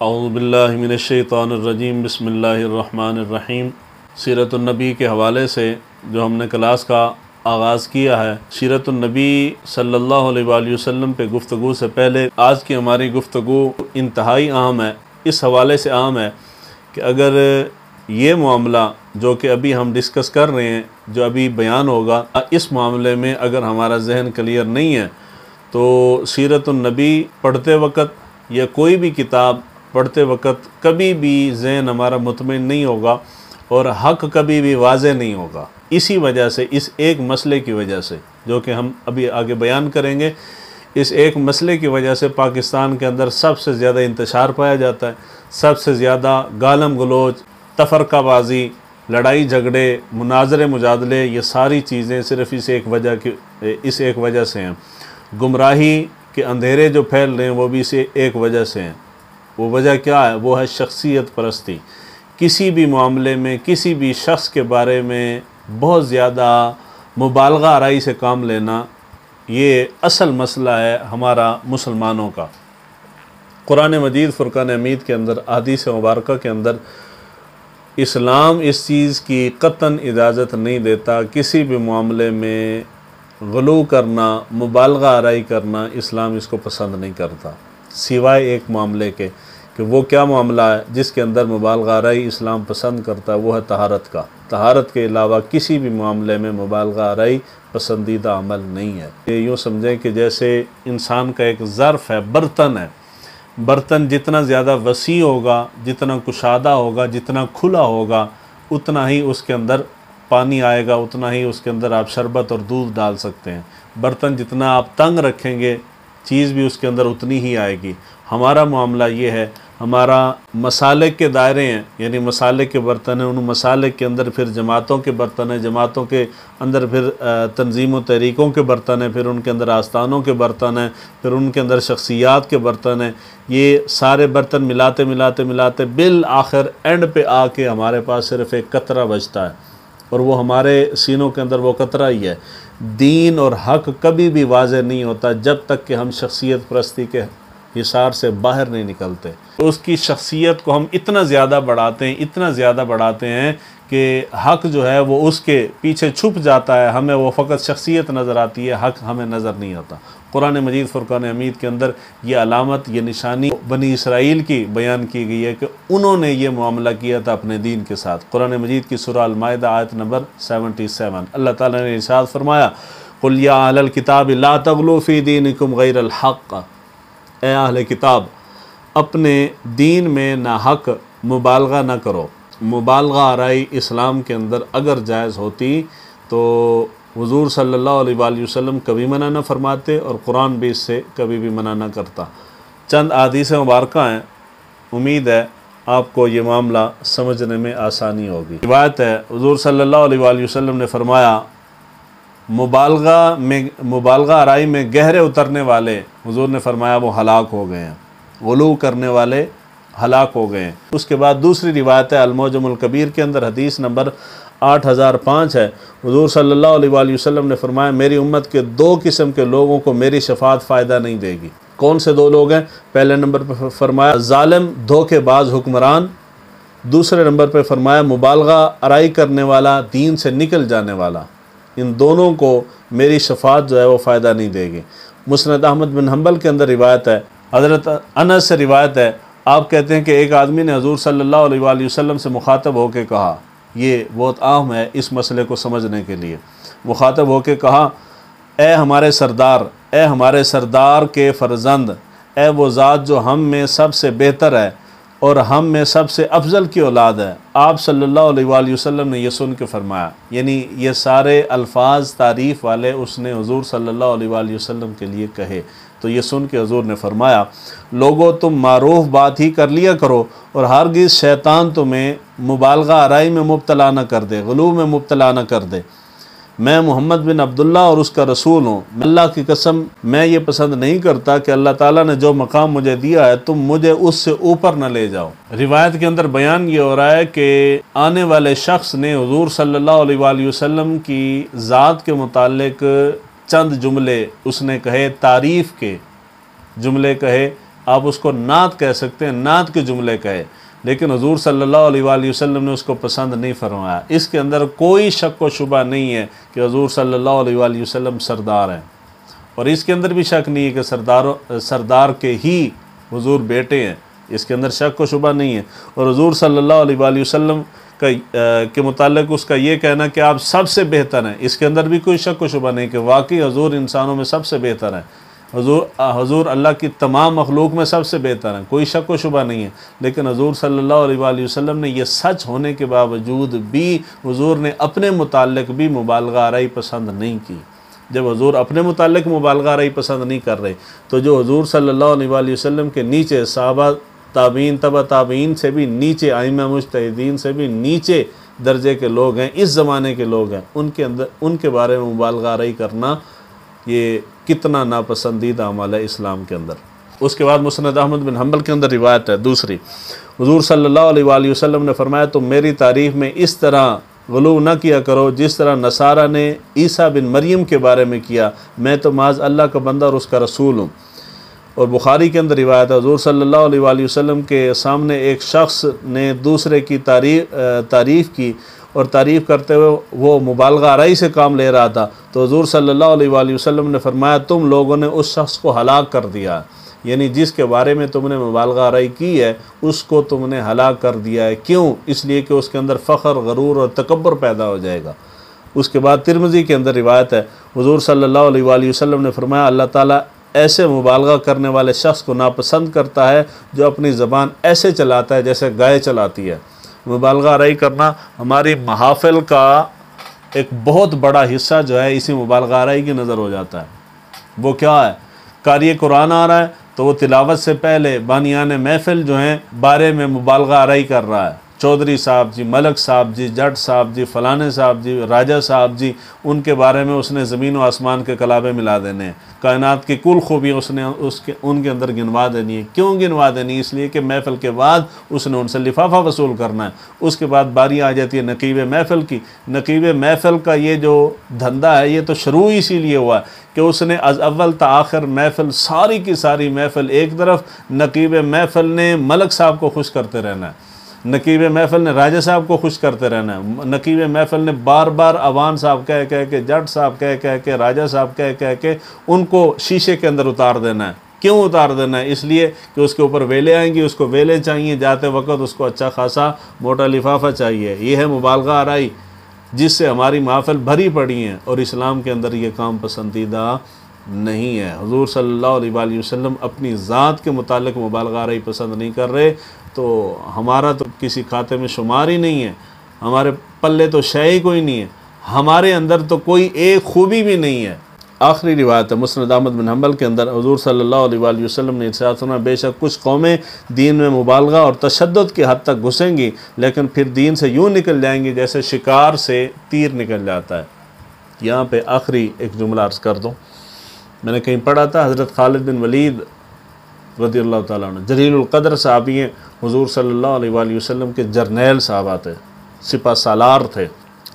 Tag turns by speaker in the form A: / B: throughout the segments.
A: औज़ु बिल्लाहि मिनश्शैतानिर्रजीम बिस्मिल्लाहिर्रहमानिर्रहीम। सीरतुन्नबी के हवाले से जो हमने क्लास का आगाज़ किया है, सीरतुन्नबी सल्लल्लाहु अलैहि वसल्लम पे गुफ्तगू से पहले आज की हमारी गुफ्तगू इंतहाई अहम है। इस हवाले से अहम है कि अगर ये मामला जो कि अभी हम डिस्कस कर रहे हैं, जो अभी बयान होगा, इस मामले में अगर हमारा जहन क्लियर नहीं है तो सीरतुन्नबी पढ़ते वक़्त या कोई भी किताब पढ़ते वक़्त कभी भी ज़हन हमारा मुतमईन नहीं होगा और हक़ कभी भी वाज़ेह नहीं होगा। इसी वजह से, इस एक मसले की वजह से, जो कि हम अभी आगे बयान करेंगे, इस एक मसले की वजह से पाकिस्तान के अंदर सबसे ज़्यादा इंतशार पाया जाता है। सबसे ज़्यादा गालम गलोच, तफ़रक़ाबाज़ी, लड़ाई झगड़े, मुनाज़रे मुजादले, ये सारी चीज़ें सिर्फ़ इस एक वजह से हैं। गुमराही के अंधेरे जो फैल रहे हैं वो भी इसे एक वजह से हैं। वो वजह क्या है? वो है शख्सियत परस्ती। किसी भी मामले में, किसी भी शख्स के बारे में बहुत ज़्यादा मुबालगा आराई से काम लेना, ये असल मसला है हमारा मुसलमानों का। कुरान मजीद फुरकान हमीद के अंदर, हदीस मुबारका के अंदर इस्लाम इस चीज़ की कतन इजाज़त नहीं देता। किसी भी मामले में ग़ुलू करना, मुबालगा आराई करना, इस्लाम इसको पसंद नहीं करता, सिवाय एक मामले के, कि वो क्या मामला है जिसके अंदर मुबालगा आराई इस्लाम पसंद करता है, वो है तहारत का। तहारत के अलावा किसी भी मामले में मुबालगा आराई पसंदीदा अमल नहीं है। ये यूँ समझें कि जैसे इंसान का एक ज़र्फ़ है, बर्तन है। बर्तन जितना ज़्यादा वसी होगा, जितना कुशादा होगा, जितना खुला होगा, उतना ही उसके अंदर पानी आएगा, उतना ही उसके अंदर आप शरबत और दूध डाल सकते हैं। बर्तन जितना आप तंग रखेंगे, चीज़ भी उसके अंदर उतनी ही आएगी। हमारा मामला ये है, हमारा मसाले के दायरे हैं, यानी मसाले के बर्तन हैं, उन मसाले के अंदर फिर जमातों के बर्तन हैं, जमातों के अंदर फिर तंजीम व तहरीकों के बर्तन हैं, फिर उनके अंदर आस्थानों के बर्तन हैं, फिर उनके अंदर शख्सियात के बर्तन हैं। ये सारे बर्तन मिलाते मिलाते मिलाते बिल आखिर एंड पे आके हमारे पास सिर्फ़ एक कतरा बचता है, और वो हमारे सीनों के अंदर वो कतरा ही है। दीन और हक़ कभी भी वाज़ेह नहीं होता जब तक कि हम शख्सियत परस्ती के हिसार से बाहर नहीं निकलते। उसकी शख्सियत को हम इतना ज़्यादा बढ़ाते हैं, इतना ज़्यादा बढ़ाते हैं कि हक़ जो है वो उसके पीछे छुप जाता है। हमें वो फ़कत शख्सियत नज़र आती है, हक़ हमें नज़र नहीं आता। कुरान मजीद फुरकान हमीद के अंदर ये अलामत, ये निशानी बनी इसराइल की बयान की गई है कि उन्होंने ये मामला किया था अपने दीन के साथ। कुरान मजीद की सूरह अल-माइदा आयत नंबर 77, अल्लाह ताला ने इरशाद फरमाया, कुल या अहलल किताब ला तग़लू फ़ी दीनिकुम गैरल हक़। ए अहले किताब, अपने दीन में ना हक़ मुबालगा ना करो। मुबालगा आराई इस्लाम के अंदर अगर जायज़ होती तो हुज़ूर सल्लल्लाहु अलैहि वसल्लम कभी मना न फरमाते और कुरान भी इससे कभी भी मना न करता। चंद हदीस मुबारक हैं, उम्मीद है आपको ये मामला समझने में आसानी होगी। रिवायत है, हुज़ूर सल्लल्लाहु अलैहि वसल्लम ने फरमाया, मुबालगा आराई में गहरे उतरने वाले, हुज़ूर ने फरमाया, वो हलाक हो गए हैं। ग़ुलू करने वाले हलाक हो गए हैं। उसके बाद दूसरी रिवायत है अल-मुअज्जमुल कबीर के अंदर, हदीस नंबर 8005 है। हुज़ूर सल्लल्लाहु अलैहि वसल्लम ने फरमाया, मेरी उम्मत के दो किस्म के लोगों को मेरी शफाअत फ़ायदा नहीं देगी। कौन से दो लोग हैं? पहले नंबर पर फरमाया ज़ालिम धोखेबाज हुक्मरान, दूसरे नंबर पर फरमाया मुबालगा आराई करने वाला, दीन से निकल जाने वाला। इन दोनों को मेरी शफाअत जो है वो फ़ायदा नहीं देगी। मुस्नद अहमद बिन हम्बल के अंदर रिवायत है, हज़रत अनस से रिवायत है, आप कहते हैं कि एक आदमी ने हुज़ूर सल्लल्लाहु अलैहि वसल्लम से मुखातब होकर कहा, ये बहुत आम है इस मसले को समझने के लिए, मुखातब होकर कहा, ए हमारे सरदार, ए हमारे सरदार के फ़र्जंद, ए वो ज़ात जो हम में सबसे बेहतर है और हम में सबसे अफजल की औलाद है। आप सल्लल्लाहु अलैहि वसल्लम ने यह सुन के फरमाया, यानी ये सारे अल्फाज तारीफ़ वाले उसने हुज़ूर सल्लल्लाहु अलैहि वसल्लम के लिए कहे। तो ये सुन के हुज़ूर ने फरमाया, लोगो तुम मारूफ़ बात ही कर लिया करो और हरगिज़ शैतान तुम्हें मुबालगा आराई में मुब्तला न कर दे, ग़ुलू में मुब्तला न कर दे। मैं मोहम्मद बिन अब्दुल्ला और उसका रसूल हूँ। अल्लाह की कसम, मैं ये पसंद नहीं करता कि अल्लाह ताला ने जो मकाम मुझे दिया है तुम मुझे उससे ऊपर न ले जाओ। रिवायत के अंदर बयान ये हो रहा है कि आने वाले शख्स ने हुज़ूर सल्लल्लाहु अलैहि वसल्लम की ज़ात के मुताल्लिक़ चंद जुमले उसने कहे, तारीफ़ के जुमले कहे आप उसको नात कह सकते हैं, नात के जुमले कहे, लेकिन हुजूर सल्लल्लाहु अलैहि वसल्लम ने उसको पसंद नहीं फरमाया। इसके अंदर कोई शक व शुबा नहीं है कि हुजूर सल्लल्लाहु अलैहि वसल्लम सरदार हैं, और इसके अंदर भी शक नहीं है कि सरदार के ही हुजूर बेटे हैं, इसके अंदर शक व शुबा नहीं है। और हुजूर सल्लल्लाहु अलैहि वसल्लम के मुताल्लिक़ उसका ये कहना कि आप सबसे बेहतर हैं, इसके अंदर भी कोई शक व शुबा नहीं कि वाकई हुजूर इंसानों में सबसे बेहतर हैं, हुजूर अल्लाह की तमाम मखलूक में सबसे बेहतर हैं, कोई शक व शुबा नहीं है। लेकिन हुजूर सल्लल्लाहु अलैहि वसल्लम ने यह सच होने के बावजूद भी हुजूर ने अपने मुताल्लिक़ भी मुबालगा आराई पसंद नहीं की। जब हुजूर अपने मुताल्लिक़ मुबालगा आराई पसंद नहीं कर रहे, तो जो हुजूर सल्लल्लाहु अलैहि वसल्लम के नीचे सहाबा ताबीन तबा ताबीन से भी नीचे, आइमा मुज्तहिदीन से भी नीचे दर्जे के लोग हैं, इस ज़माने के लोग हैं, उनके बारे में मुबालगा आराई करना ये कितना नापसंदीदा अमल है इस्लाम के अंदर। उसके बाद मुस्नद अहमद बिन हम्बल के अंदर रिवायत है दूसरी, हुजूर सल्लल्लाहु अलैहि वसल्लम ने फरमाया, तुम मेरी तारीफ़ में इस तरह ग़ुलू न किया करो जिस तरह नसारा ने ईसा बिन मरियम के बारे में किया, मैं तो माज़ अल्लाह का बंदा और उसका रसूल हूँ। और बुखारी के अंदर रिवायत है, हुजूर सल्लल्लाहु अलैहि वसल्लम के सामने एक शख्स ने दूसरे की तारीफ़ की और तारीफ़ करते हुए वो मुबालगा आराई से काम ले रहा था, तो हुजूर सल्लल्लाहु अलैहि वसल्लम ने फरमाया, तुम लोगों ने उस शख्स को हलाक कर दिया, यानी जिसके बारे में तुमने मुबालगा आराई की है उसको तुमने हलाक कर दिया है। क्यों? इसलिए कि उसके अंदर फ़ख्र, गरूर और तकब्बुर पैदा हो जाएगा। उसके बाद तिरमिज़ी के अंदर रिवायत है, हुजूर सल्लल्लाहु अलैहि वसल्लम ने फरमाया, अल्लाह ताला ऐसे मुबालगा करने वाले शख्स को नापसंद करता है जो अपनी ज़बान ऐसे चलाता है जैसे गाय चलाती है। मुबालगा आराई करना हमारी महाफ़िल का एक बहुत बड़ा हिस्सा जो है इसी मुबालगा आराई की नज़र हो जाता है। वो क्या है? कारी कुरान आ रहा है तो वो तिलावत से पहले बानियान महफ़िल जो हैं बारे में मुबालगा आराई कर रहा है, चौधरी साहब जी, मलक साहब जी, जट साहब जी, फ़लाने साहब जी, राजा साहब जी, उनके बारे में उसने ज़मीन व आसमान के कलाबे मिला देने हैं, कायनात की कुल खूबियाँ उसने उनके अंदर गिनवा देनी है। क्यों गिनवा देनी? इसलिए कि महफ़िल के बाद उसने उनसे लिफाफा वसूल करना है। उसके बाद बारी आ जाती है नकीब महफ़िल की। नकीब महफ़िल का ये जो धंधा है ये तो शुरू इसीलिए हुआ कि उसने अव्वल ता आखिर महफ़िल, सारी की सारी महफ़िल एक तरफ, नकीब महफ़िल ने मलक साहब को खुश करते रहना है, नकीब महफ़िल ने राजा साहब को खुश करते रहना है, नकीब महफ़िल ने बार बार अवान साहब कह कह के, जट साहब कह कह के, राजा साहब कह कह के उनको शीशे के अंदर उतार देना है। क्यों उतार देना है? इसलिए कि उसके ऊपर वेले आएंगी, उसको वेले चाहिए, जाते वक्त उसको अच्छा खासा मोटा लिफाफा चाहिए। ये है मुबालगा आराई जिससे हमारी महफ़िल भरी पड़ी हैं, और इस्लाम के अंदर ये काम पसंदीदा नहीं है। हुजूर सल्लल्लाहु अलैहि वसल्लम अपनी ज़ात के मुतालिक मुबालगा आराई पसंद नहीं कर रहे, तो हमारा तो किसी खाते में शुमार ही नहीं है, हमारे पल्ले तो शय ही कोई नहीं है, हमारे अंदर तो कोई एक खूबी भी नहीं है। आखिरी रिवायत है मुस्नद अहमद बिन हम्बल के अंदर, हुजूर सल्लल्लाहु अलैहि वसल्लम ने इरशाद फरमाया, बेशक कुछ कौमें दीन में मुबालगा और तशद्दुद की हद तक घुसेंगी, लेकिन फिर दीन से यूँ निकल जाएंगी जैसे शिकार से तीर निकल जाता है। यहाँ पे आखिरी एक जुमला अर्ज़ कर दूँ, मैंने कहीं पढ़ा था, हज़रत खालिद बिन वलीद रज़ियल्लाहु ताला अन्हु जलीलुल क़द्र साहबी हैं, हुजूर सल्लल्लाहु अलैहि वसल्लम के जर्नैल साहबा थे, सिपा सालार थे।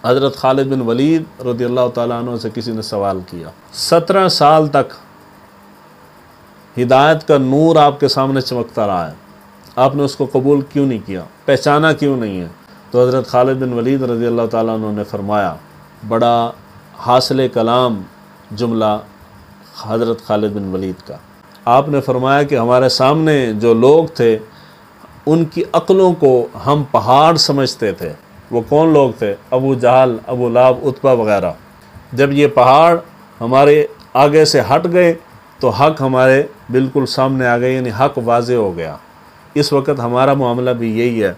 A: हज़रत खालिद बिन वलीद रज़ियल्लाहु ताला अन्हु से किसी ने सवाल किया, 17 साल तक हिदायत का नूर आपके सामने चमकता रहा है, आपने उसको कबूल क्यों नहीं किया, पहचाना क्यों नहीं है? तो हज़रत खालिद बिन वलीद रज़ियल्लाहु ताला अन्हु ने फरमाया, बड़ा हासिल कलाम जुमला हज़रत खालिद बिन वलीद का, आपने फरमाया कि हमारे सामने जो लोग थे उनकी अक्लों को हम पहाड़ समझते थे। वो कौन लोग थे? अबू जहल, अबू लाब, उत्बा वगैरह। जब ये पहाड़ हमारे आगे से हट गए तो हक़ हमारे बिल्कुल सामने आ गए, यानी हक़ वाज़े हो गया। इस वक्त हमारा मामला भी यही है,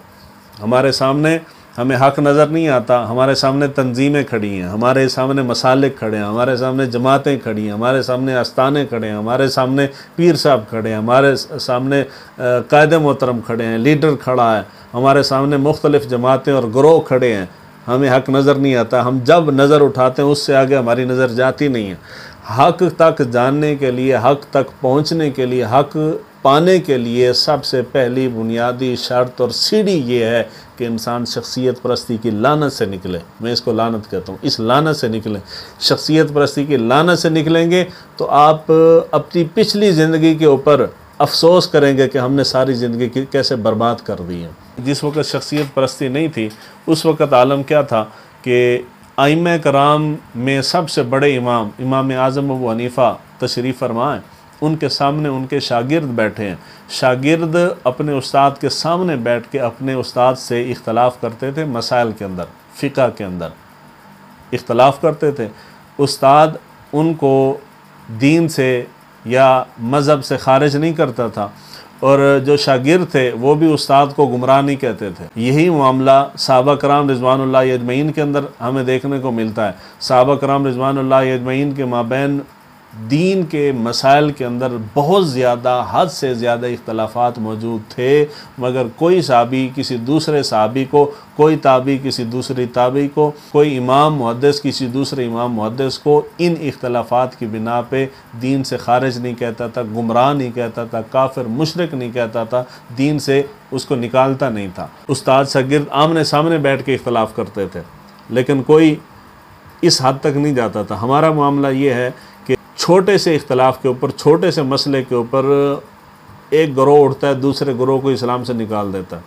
A: हमारे सामने हमें हक़ नज़र नहीं आता, हमारे सामने तंजीमें खड़ी हैं, हमारे सामने मसालिक खड़े हैं, हमारे सामने जमातें खड़ी हैं, हमारे सामने आस्थाने खड़े हैं, हमारे सामने पीर साहब खड़े हैं, हमारे सामने कायदे मोहतरम खड़े हैं, लीडर खड़ा है, हमारे सामने मुख्तलिफ़ जमातें और ग्रोह खड़े हैं, हमें हक़ नज़र नहीं आता। हम जब नज़र उठाते हैं उससे आगे हमारी नज़र जाती नहीं है। हक़ तक जानने के लिए, हक़ तक पहुँचने के लिए, हक़ पाने के लिए सबसे पहली बुनियादी शर्त और सीढ़ी ये है कि इंसान शख्सियत परस्ती की लानत से निकले। मैं इसको लानत कहता हूँ, इस लानत से निकलें। शख्सियत परस्ती की लानत से निकलेंगे तो आप अपनी पिछली ज़िंदगी के ऊपर अफसोस करेंगे कि हमने सारी ज़िंदगी कैसे बर्बाद कर दी है। जिस वक्त शख्सियत परस्ती नहीं थी, उस वक्त आलम क्या था कि आइम्मा कराम में सबसे बड़े इमाम इमाम आज़म अबू हनीफ़ा तशरीफ़ फरमाएँ, उनके सामने उनके शागिर्द बैठे हैं। शागिर्द अपने उस्ताद के सामने बैठ के अपने उस्ताद से इख्तलाफ करते थे, मसाइल के अंदर, फ़िक़्ह के अंदर इख्तलाफ करते थे। उस्ताद उनको दीन से या मज़हब से ख़ारिज नहीं करता था, और जो शागिर्द थे वो भी उस्ताद को गुमराह नहीं कहते थे। यही मामला सहाबा कराम रिज़वानुल्लाह अजमईन के अंदर हमें देखने को मिलता है। सहाबा कराम रिज़वानुल्लाह अजमईन के माबैन दीन के मसाइल के अंदर बहुत ज़्यादा, हद से ज़्यादा इख्तलाफात मौजूद थे, मगर कोई सहाबी किसी दूसरे सहाबी को, कोई ताबी किसी दूसरी ताबी को, कोई इमाम मुहद्दिस किसी दूसरे इमाम मुहद्दिस को इन इख्तलाफात की बिना पे दीन से ख़ारिज नहीं कहता था, गुमराह नहीं कहता था, काफिर मुशरिक नहीं कहता था, दीन से उसको निकालता नहीं था। उस्ताद शागिर्द आमने सामने बैठ के इख्तलाफ करते थे, लेकिन कोई इस हद तक नहीं जाता था। हमारा मामला ये है कि छोटे से इख्तलाफ के ऊपर, छोटे से मसले के ऊपर एक गिरोह उठता है, दूसरे गिरोह को इस्लाम से निकाल देता है।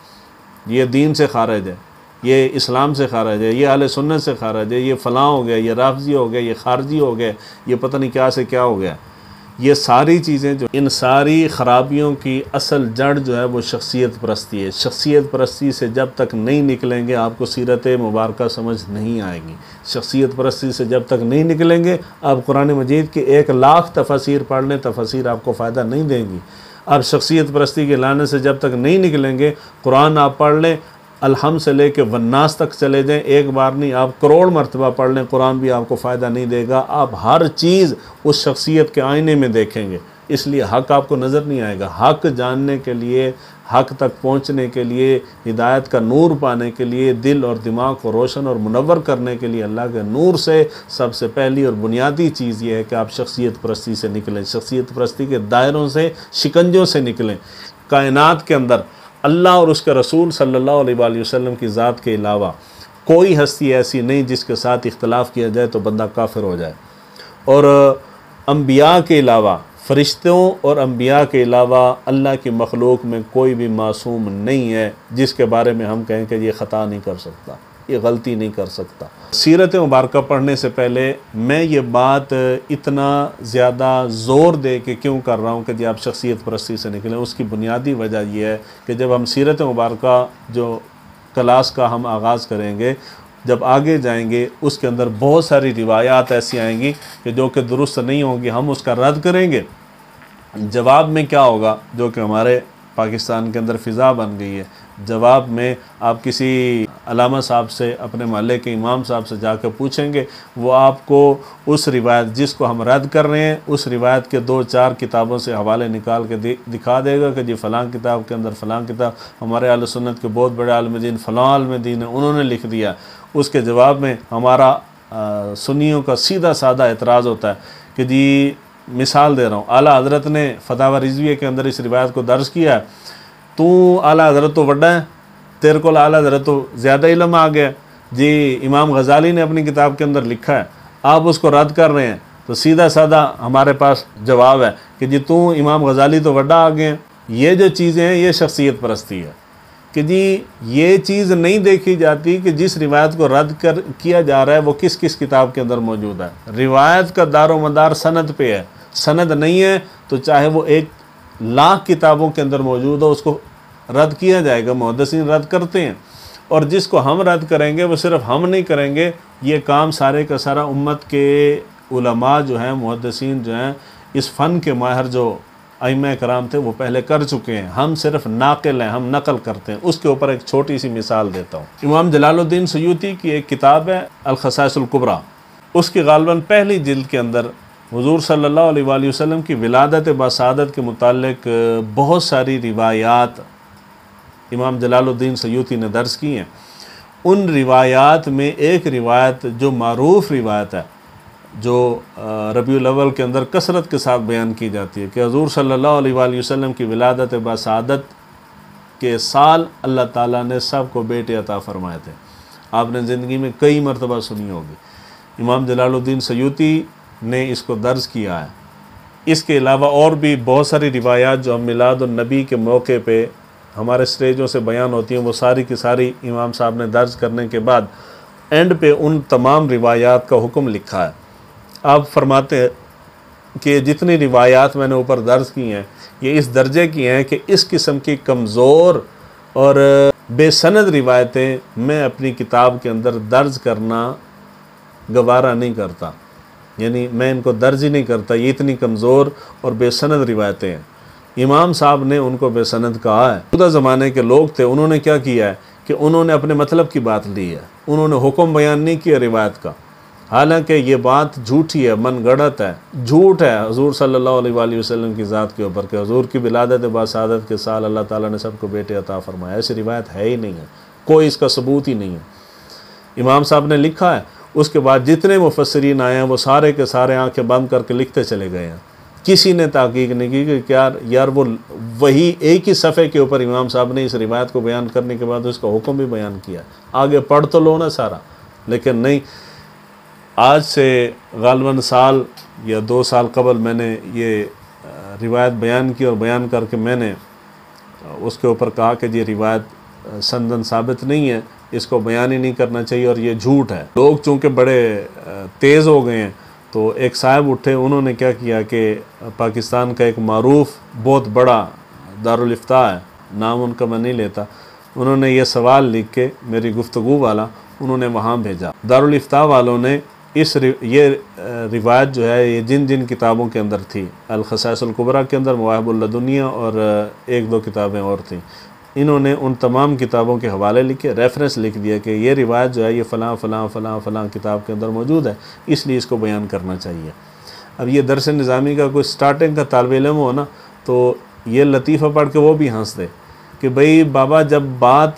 A: ये दीन से खारिज है, ये इस्लाम से खारिज है, ये अहले सुन्नत से खारिज है, ये फ़लाँ हो गया, ये राफ़ज़ी हो गया, ये खारजी हो गया, ये पता नहीं क्या से क्या हो गया। ये सारी चीज़ें, जो इन सारी ख़राबियों की असल जड़ जो है वो शख्सियत परस्ती है। शख्सियत परस्ती से जब तक नहीं निकलेंगे आपको सीरत मुबारक समझ नहीं आएगी। शख्सियत परस्ती से जब तक नहीं निकलेंगे, आप कुरान मजीद के 1,00,000 तफसीर पढ़ लें, तफसीर आपको फ़ायदा नहीं देंगी। आप शख्सियत परस्ती के लाने से जब तक नहीं निकलेंगे, कुरान आप पढ़ लें, अलहम से लेके वन्नास तक चले जाएं, एक बार नहीं आप करोड़ मरतबा पढ़ लें, कुरान भी आपको फ़ायदा नहीं देगा। आप हर चीज़ उस शख्सियत के आईने में देखेंगे, इसलिए हक़ आपको नज़र नहीं आएगा। हक़ जानने के लिए, हक़ तक पहुँचने के लिए, हिदायत का नूर पाने के लिए, दिल और दिमाग को रोशन और मुनव्वर करने के लिए अल्लाह के नूर से सबसे पहली और बुनियादी चीज़ ये है कि आप शख्सियत परस्ती से निकलें, शख्सियत परस्ती के दायरों से, शिकंजों से निकलें। कायनात के अंदर अल्लाह और उसके रसूल सल्लल्लाहु अलैहि वसल्लम की ज़ात के अलावा कोई हस्ती ऐसी नहीं जिसके साथ इख्तलाफ किया जाए तो बंदा काफिर हो जाए। और अंबिया के अलावा, फ़रिश्तों और अंबिया के अलावा अल्लाह की मखलूक में कोई भी मासूम नहीं है जिसके बारे में हम कहें कि ये ख़ता नहीं कर सकता, ये गलती नहीं कर सकता। सीरत मुबारक पढ़ने से पहले मैं ये बात इतना ज़्यादा ज़ोर दे के क्यों कर रहा हूँ कि आप शख्सियत परस्ती से निकलें, उसकी बुनियादी वजह यह है कि जब हम सीरत मुबारक जो क्लास का हम आगाज़ करेंगे, जब आगे जाएंगे, उसके अंदर बहुत सारी रिवायात ऐसी आएंगी कि जो कि दुरुस्त नहीं होंगी, हम उसका रद्द करेंगे। जवाब में क्या होगा, जो कि हमारे पाकिस्तान के अंदर फ़िज़ा बन गई है, जवाब में आप किसी अलामा साहब से, अपने मोहल्ले के इमाम साहब से जाकर पूछेंगे, वो आपको उस रिवायत जिसको हम रद्द कर रहे हैं, उस रिवायत के 2-4 किताबों से हवाले निकाल के दिखा देगा कि जी फ़लाँ किताब के अंदर फ़लाँ किताब हमारे अहले सुन्नत के बहुत बड़े आलिम दीन फ़लाँ आलिम दीन है, उन्होंने लिख दिया। उसके जवाब में हमारा सुन्नियों का सीधा साधा एतराज़ होता है कि जी, मिसाल दे रहा हूँ, आला हज़रत ने फतावा रिज़विया के अंदर इस रिवायत को दर्ज किया है, तू आला हज़रत तो वड्डा है, तेरे को आला हज़रत तो ज़्यादा इल्म आ गया जी, इमाम गज़ाली ने अपनी किताब के अंदर लिखा है, आप उसको रद्द कर रहे हैं। तो सीधा साधा हमारे पास जवाब है कि जी तू इमाम गज़ाली तो वड्डा आ गए। ये जो चीज़ें हैं ये शख्सियत परस्ती है कि जी ये चीज़ नहीं देखी जाती कि जिस रिवायत को रद्द किया जा रहा है वो किस किस किताब के अंदर मौजूद है। रिवायत का दारो मदार सनद पे है, सनद नहीं है तो चाहे वो 1,00,000 किताबों के अंदर मौजूद हो, उसको रद्द किया जाएगा। मुहद्दिसीन रद्द करते हैं, और जिसको हम रद्द करेंगे वो सिर्फ हम नहीं करेंगे, ये काम सारे का सारा उम्मत के उलमा जो हैं, मुहद्दिसीन जो हैं, इस फ़न के माहिर जो अइम्मा कराम थे वो पहले कर चुके हैं। हम सिर्फ नाक़िल हैं, हम नकल करते हैं। उसके ऊपर एक छोटी सी मिसाल देता हूँ। इमाम जलालुद्दीन सयूती की एक किताब है अल-ख़साइसुल कुबरा, उसकी गालिबन पहली जिल्द के अंदर हुज़ूर सल्लल्लाहु अलैहि वसल्लम की विलादत बसादत के मुताल्लिक बहुत सारी रिवायात इमाम जलालुद्दीन सयूती ने दर्ज की हैं। उन रिवायात में एक रिवायत जो मारूफ़ रिवायत है, जो रबीउल अव्वल के अंदर कसरत के साथ बयान की जाती है कि हुज़ूर सल्लल्लाहु अलैहि वसल्लम की विलादत बसादत के साल अल्लाह ताला ने सब को बेटे अता फ़रमाए थे। आपने ज़िंदगी में कई मरतबा सुनी होगी। इमाम जलालुद्दीन सयूती ने इसको दर्ज किया है इसके अलावा और भी बहुत सारी रिवायात जो हम मिलाद और नबी के मौके पे हमारे स्टेजों से बयान होती हैं, वो सारी की सारी इमाम साहब ने दर्ज करने के बाद एंड पे उन तमाम रिवायात का हुक्म लिखा है। आप फरमाते हैं कि जितनी रिवायात मैंने ऊपर दर्ज की हैं ये इस दर्जे की हैं कि इस किस्म की कमज़ोर और बेसनद रिवायतें मैं अपनी किताब के अंदर दर्ज करना गवारा नहीं करता, यानी मैं इनको दर्ज ही नहीं करता। ये इतनी कमज़ोर और बेसनद रिवायतें हैं। इमाम साहब ने उनको बेसनद कहा है। खुदा ज़माने के लोग थे, उन्होंने क्या किया है कि उन्होंने अपने मतलब की बात ली है, उन्होंने हुक्म बयान नहीं किया रिवायत का। हालांकि ये बात झूठी है, मन गढ़त है, झूठ है हुज़ूर सल्लल्लाहु अलैहि वसल्लम की ज़ात के ऊपर कि हुज़ूर की विलादत बासादत के साल अल्लाह ताला ने सबको बेटे अता फरमाया। ऐसी रिवायत है ही नहीं है, कोई इसका सबूत ही नहीं है। इमाम साहब ने लिखा है, उसके बाद जितने मुफस्सिरीन आए हैं वो सारे के सारे आंखें बंद करके लिखते चले गए हैं। किसी ने ताक़ीक़ नहीं की कि क्या यार वो वही एक ही सफ़े के ऊपर इमाम साहब ने इस रिवायत को बयान करने के बाद उसका हुक्म भी बयान किया, आगे पढ़ तो लो ना सारा। लेकिन नहीं, आज से गालबन साल या 2 साल कबल मैंने ये रिवायत बयान की और बयान करके मैंने उसके ऊपर कहा कि ये रिवायत सनदन साबित नहीं है, इसको बयान ही नहीं करना चाहिए और ये झूठ है। लोग चूँकि बड़े तेज़ हो गए हैं तो एक साहब उठे, उन्होंने क्या किया कि पाकिस्तान का एक मारूफ बहुत बड़ा दारुल इफ्ता है, नाम उनका मैं नहीं लेता, उन्होंने ये सवाल लिख के मेरी गुफ्तगू वाला उन्होंने वहाँ भेजा। दारुल इफ्ता वालों ने ये रिवायत जो है ये जिन जिन किताबों के अंदर थी, अल खसाइसुल कुबरा के अंदर, मवाहिबुल लदुनिया और 1-2 किताबें और थीं, इन्होंने उन तमाम किताबों के हवाले लिखे, रेफरेंस लिख दिया कि ये रिवायत जो है ये फ़लाँ फ़लाँ फ़लाँ फ़लाँ किताब के अंदर मौजूद है, इसलिए इसको बयान करना चाहिए। अब ये दरस निज़ामी का कोई स्टार्टिंग का तालिब इल्म हो ना तो ये लतीफ़ा पढ़ के वो भी हंस दे कि भाई बाबा जब बात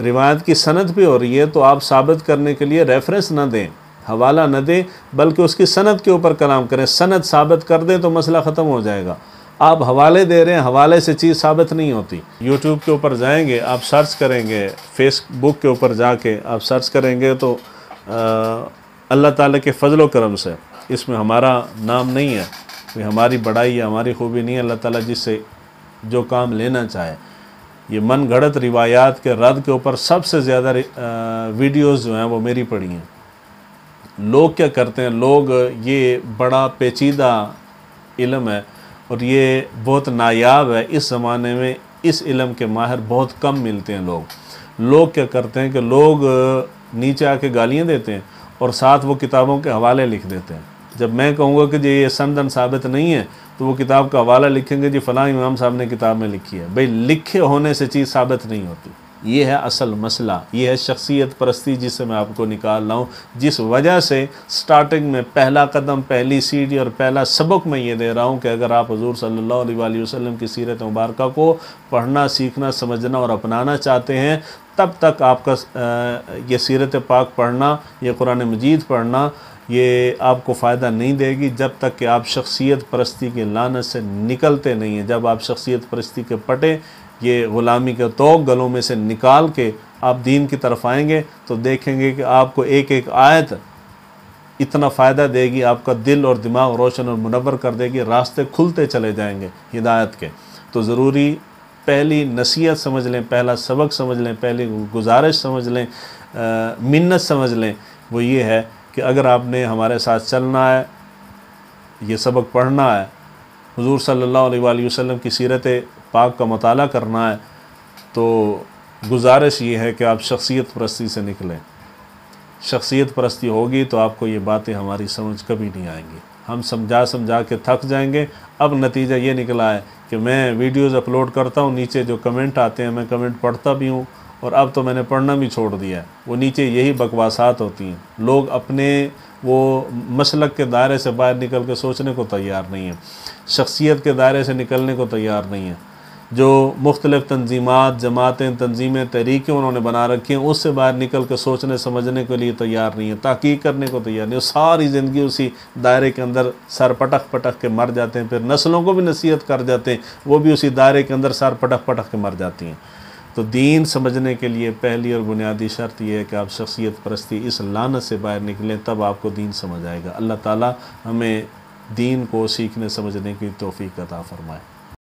A: रिवायत की सनद पे हो रही है तो आप साबित करने के लिए रेफरेंस ना दें, हवाला न दें, बल्कि उसकी सनद के ऊपर कलाम करें। सनद साबित कर दें तो मसला ख़त्म हो जाएगा। आप हवाले दे रहे हैं, हवाले से चीज़ साबित नहीं होती। यूट्यूब के ऊपर जाएंगे, आप सर्च करेंगे, फेसबुक के ऊपर जाके आप सर्च करेंगे तो अल्लाह ताला के फ़ज़ल करम से इसमें हमारा नाम नहीं है, कोई हमारी बड़ाई या हमारी खूबी नहीं है। अल्लाह ताला जिससे जो काम लेना चाहे, ये मन गढ़त रिवायात के रद्द के ऊपर सबसे ज़्यादा वीडियोज़ जो हैं वो मेरी पड़ी हैं। लोग क्या करते हैं, लोग ये बड़ा पेचीदा इल्म है और ये बहुत नायाब है। इस ज़माने में इस इल्म के माहिर बहुत कम मिलते हैं। लोग क्या करते हैं कि लोग नीचे आके गालियाँ देते हैं और साथ वो किताबों के हवाले लिख देते हैं। जब मैं कहूँगा कि जी ये सनदन साबित नहीं है तो वो किताब का हवाला लिखेंगे, जी फ़लाँ इमाम साहब ने किताब में लिखी है। भाई लिखे होने से चीज़ साबित नहीं होती। ये है असल मसला, ये है शख्सियत परस्ती जिससे मैं आपको निकाल रहा हूँ, जिस वजह से स्टार्टिंग में पहला कदम, पहली सीढ़ी और पहला सबक मैं ये दे रहा हूँ कि अगर आप हुज़ूर सल्लल्लाहु अलैहि वसल्लम की सीरत मुबारक को पढ़ना, सीखना, समझना और अपनाना चाहते हैं, तब तक आपका ये सीरत पाक पढ़ना, ये कुरान मजीद पढ़ना, ये आपको फ़ायदा नहीं देगी जब तक कि आप शख्सियत परस्ती के लानत से निकलते नहीं हैं। जब आप शख्सियत परस्ती के पटे, ये ग़ुलामी के तोक़ गलों में से निकाल के आप दीन की तरफ आएंगे तो देखेंगे कि आपको एक एक आयत इतना फ़ायदा देगी, आपका दिल और दिमाग रोशन और मुनव्वर कर देगी, रास्ते खुलते चले जाएंगे हिदायत के। तो ज़रूरी पहली नसीहत समझ लें, पहला सबक समझ लें, पहली गुजारिश समझ लें, मिन्नत समझ लें, वो ये है कि अगर आपने हमारे साथ चलना है, ये सबक पढ़ना है, हुज़ूर सल्लल्लाहु अलैहि वसल्लम की सीरत पाक का मुताला करना है, तो गुजारिश ये है कि आप शख्सियत परस्ती से निकलें। शख्सियत परस्ती होगी तो आपको ये बातें हमारी समझ कभी नहीं आएंगी। हम समझा के थक जाएंगे। अब नतीजा ये निकला है कि मैं वीडियोज़ अपलोड करता हूँ, नीचे जो कमेंट आते हैं मैं कमेंट पढ़ता भी हूँ और अब तो मैंने पढ़ना भी छोड़ दिया है। वो नीचे यही बकवासात होती हैं। लोग अपने वो मसलक के दायरे से बाहर निकल के सोचने को तैयार नहीं है, शख्सियत के दायरे से निकलने को तैयार नहीं है। जो मुख्तलिफ़ तंजीमात, जमातें, तंजीमें, तहरीकें उन्होंने बना रखी हैं, उससे बाहर निकल कर सोचने समझने के लिए तैयार नहीं है, तहकीक करने को तैयार नहीं है। सारी ज़िंदगी उसी दायरे के अंदर सर पटक पटक के मर जाते हैं। फिर नस्लों को भी नसीहत कर जाते हैं, वो भी उसी दायरे के अंदर सर पटक पटक के मर जाती हैं। तो दीन समझने के लिए पहली और बुनियादी शर्त यह है कि आप शख्सियत परस्ती इस लानत से बाहर निकलें, तब आपको दीन समझ आएगा। अल्लाह ताला हमें दीन को सीखने समझने की तौफीक अता फ़रमाए।